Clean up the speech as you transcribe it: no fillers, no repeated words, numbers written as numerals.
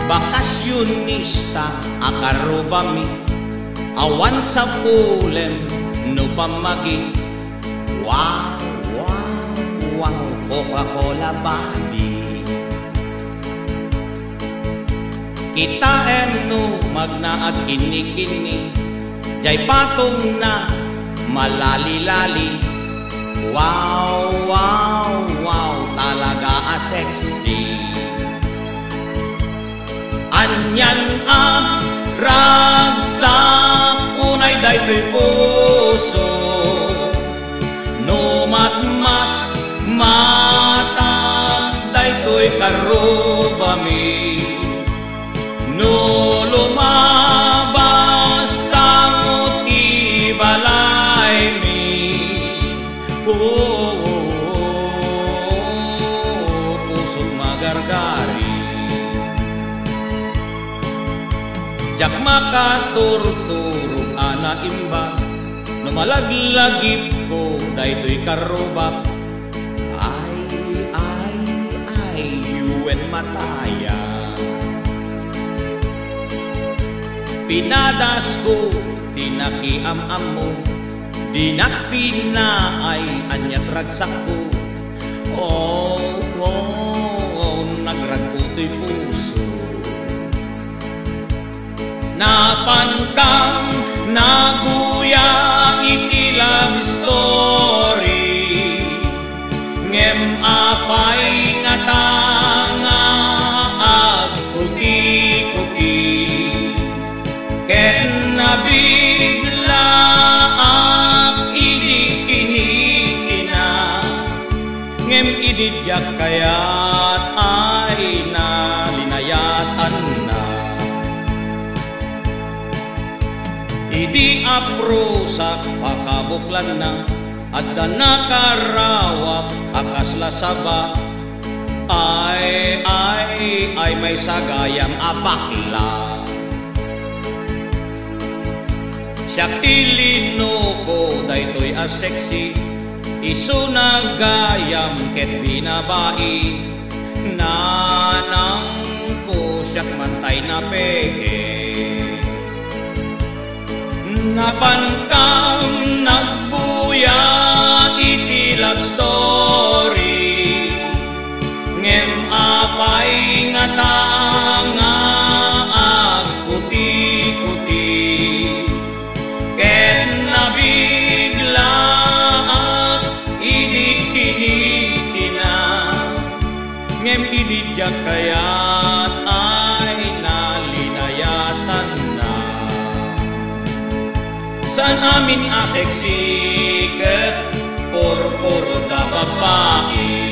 Bakasyonista akarubami, awan sa pulem no pamagi. Wow, wow, wow, Coca-Cola body. Kita no magnaag kini-kini, jay patong na malali-lali. Wow, wow, wow, talaga sexy. Anyan ang ragsak unay daytoy puso, no matmat matag daytoy karubami, no lumabas samot ibalay mi. Pusod magargari, jak makaturturog ana imbag, no malaglagip ko daytoy karubak. Ay, yuen mataya. Pinadas ko, tinakiam-am mo, dinakpinaay anyat ragsak ko. Oh, nagragputo'y puso. Napankang naguya iti love story, ngem apay nga tanga agkuti-kuti, ket nabigla ak idi-kinikina, ngem ididyak kayat ay nalinayatan na. Idi aprosak pakabuklan na, adda nakarawap akasla saba. Ay, may sagayam abakla. Siya tilino ko daytoy sexy, iso nagayam ket binabai. Nanang ko siyak mantay na peke, napankang nagbuya iti love story, ngem apay nga tanga agkuti-kuti, ket nabigla ak idi-kinikina, ngem ididyak kayat ay nalinayatan na. San amin sexy ket puro da babae.